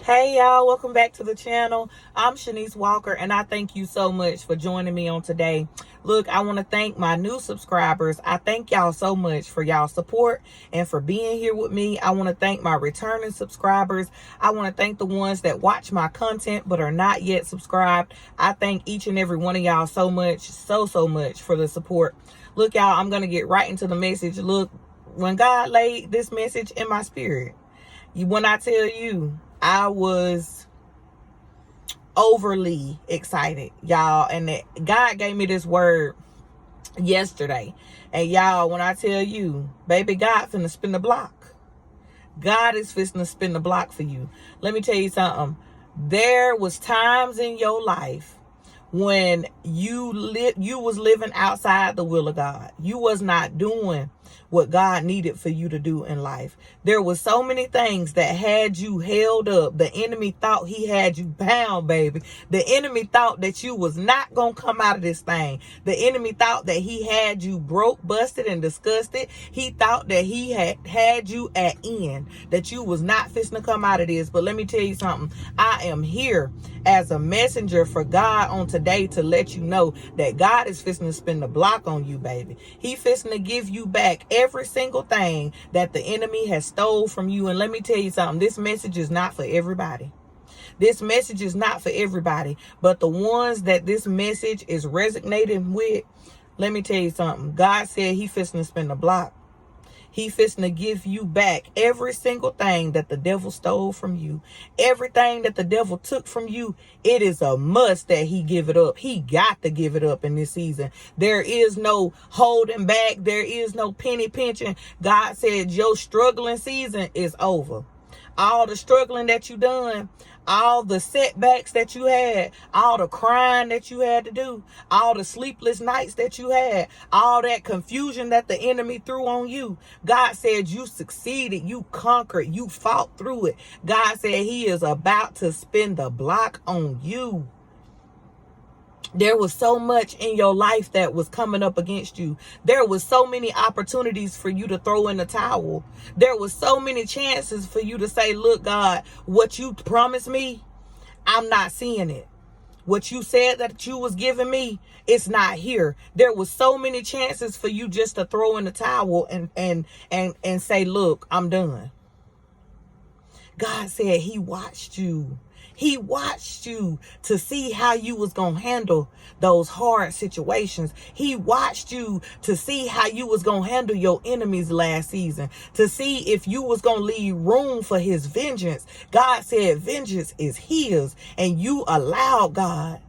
Hey y'all, welcome back to the channel. I'm Sha'Nese Walker and I thank you so much for joining me on today. Look, I want to thank my new subscribers. I thank y'all so much for y'all support and for being here with me. I want to thank my returning subscribers. I want to thank the ones that watch my content but are not yet subscribed. I thank each and every one of y'all so much, so much for the support. Look, y'all, I'm going to get right into the message. Look, when God laid this message in my spirit, when I tell you, I was overly excited, y'all. And God gave me this word yesterday. And y'all, when I tell you, baby, God finna spin the block. God is finna spin the block for you. Let me tell you something. There was times in your life when you was living outside the will of God. You was not doing what God needed for you to do in life. There was so many things that had you held up. The enemy thought he had you bound, baby. The enemy thought that you was not going to come out of this thing. The enemy thought that he had you broke, busted, and disgusted. He thought that he had you at end, that you was not fixing to come out of this. But let me tell you something. I am here as a messenger for God on today to let you know that God is fixing to spin the block on you, baby. He fixing to give you back every single thing that the enemy has stole from you. And let me tell you something. This message is not for everybody. This message is not for everybody. But the ones that this message is resonating with, let me tell you something. God said he fixing to spin the block. He fixing to give you back every single thing that the devil stole from you. Everything that the devil took from you, it is a must that he give it up. He got to give it up in this season. There is no holding back. There is no penny pinching. God said your struggling season is over. All the struggling that you done, all the setbacks that you had, all the crying that you had to do, all the sleepless nights that you had, all that confusion that the enemy threw on you. God said you succeeded, you conquered, you fought through it. God said he is about to spin the block on you. There was so much in your life that was coming up against you. There was so many opportunities for you to throw in the towel. There was so many chances for you to say, look, God, what you promised me, I'm not seeing it. What you said that you was giving me, it's not here. There was so many chances for you just to throw in the towel and say, look, I'm done. God said he watched you. He watched you to see how you was going to handle those hard situations. He watched you to see how you was going to handle your enemies last season, to see if you was going to leave room for his vengeance. God said vengeance is his, and you allowed God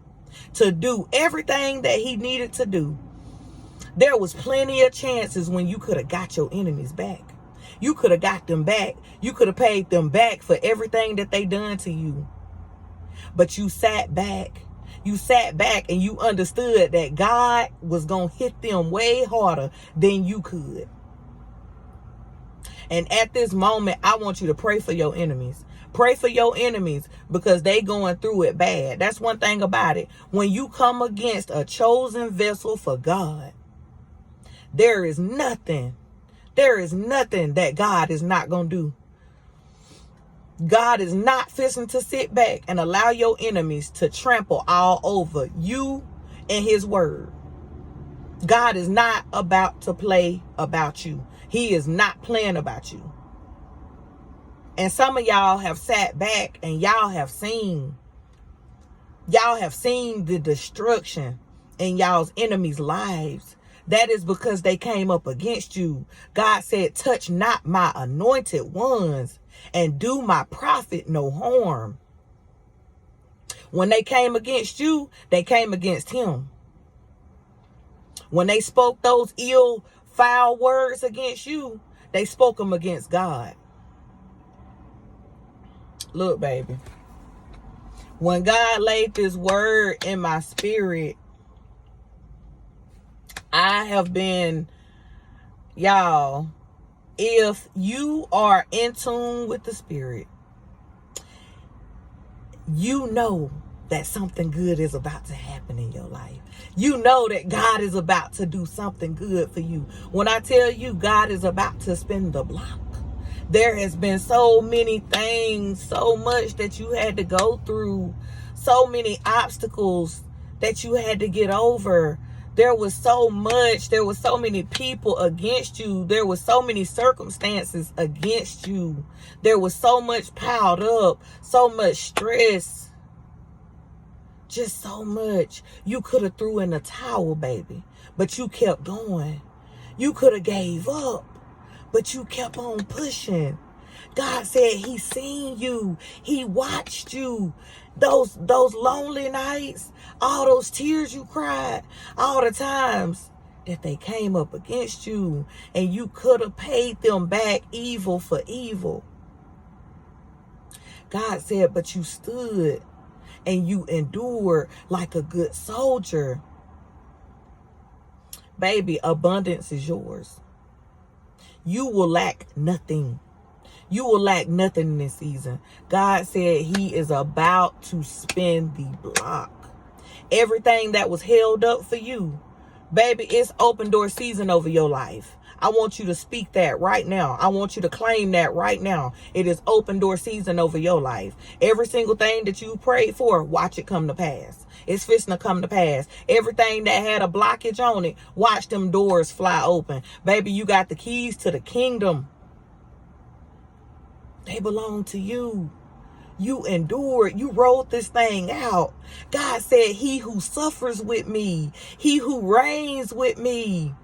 to do everything that he needed to do. There was plenty of chances when you could have got your enemies back. You could have got them back. You could have paid them back for everything that they done to you. But you sat back. You sat back and you understood that God was going to hit them way harder than you could. And at this moment, I want you to pray for your enemies. Pray for your enemies because they going through it bad. That's one thing about it. When you come against a chosen vessel for God, there is nothing that God is not going to do. God is not fixing to sit back and allow your enemies to trample all over you and his word. God is not about to play about you. He is not playing about you. And some of y'all have sat back and y'all have seen the destruction in y'all's enemies' lives. That is because they came up against you. God said, touch not my anointed ones and do my prophet no harm. When they came against you, they came against him. When they spoke those ill, foul words against you, they spoke them against God. Look, baby. When God laid this word in my spirit, I have been, y'all, if you are in tune with the spirit, you know that something good is about to happen in your life. You know that God is about to do something good for you. When I tell you God is about to spin the block, There has been so many things, so much that you had to go through, so many obstacles that you had to get over. There was so much, there was so many people against you. There was so many circumstances against you. There was so much piled up, so much stress. Just so much. You could have threw in the towel, baby, but you kept going. You could have gave up, but you kept on pushing. God said he seen you. He watched you. Those lonely nights, all those tears you cried, all the times that they came up against you, and you could have paid them back evil for evil. God said, but you stood and you endured like a good soldier. Baby, abundance is yours. You will lack nothing. You will lack nothing in this season. God said he is about to spin the block. Everything that was held up for you, baby, it's open door season over your life. I want you to speak that right now. I want you to claim that right now. It is open door season over your life. Every single thing that you prayed for, watch it come to pass. It's fixing to come to pass. Everything that had a blockage on it, watch them doors fly open. Baby, you got the keys to the kingdom. They belong to you. You endured. You rode this thing out. God said, he who suffers with me, he who reigns with me.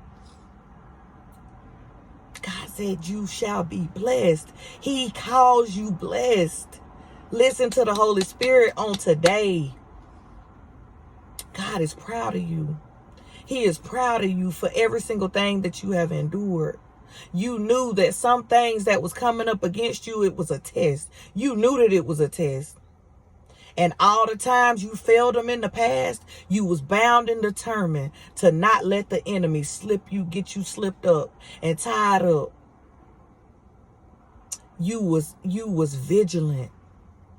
God said, you shall be blessed. He calls you blessed. Listen to the Holy Spirit on today. God is proud of you. He is proud of you for every single thing that you have endured. You knew that some things that was coming up against you, it was a test. You knew that it was a test. And all the times you failed them in the past, you was bound and determined to not let the enemy get you slipped up and tied up. You was vigilant.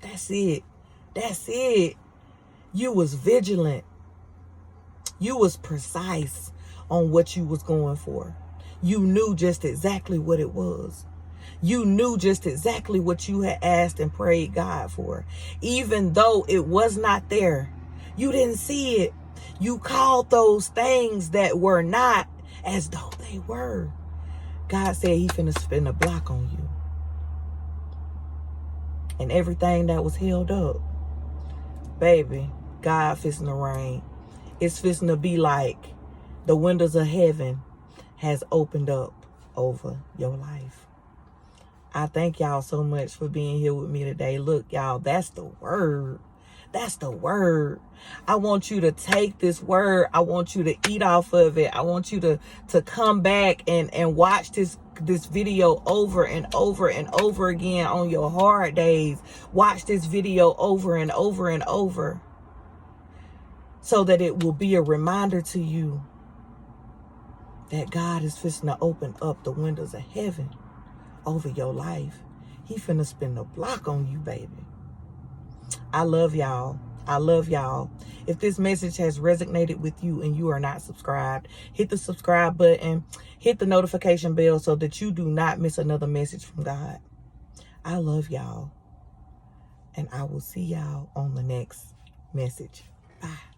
That's it. That's it. You was vigilant. You was precise on what you was going for. You knew just exactly what it was. You knew just exactly what you had asked and prayed God for. Even though it was not there, you didn't see it. You called those things that were not as though they were. God said he finna spin a block on you. And everything that was held up, baby, God fixing to rain. It's fixing to be like the windows of heaven has opened up over your life. I thank y'all so much for being here with me today. Look, y'all, that's the word. That's the word. I want you to take this word. I want you to eat off of it. I want you to come back and watch this video over and over and over again on your hard days. Watch this video over and over and over so that it will be a reminder to you that God is fixing to open up the windows of heaven over your life. He finna spin the block on you, baby. I love y'all. I love y'all. If this message has resonated with you and you are not subscribed, hit the subscribe button, hit the notification bell so that you do not miss another message from God. I love y'all. And I will see y'all on the next message. Bye.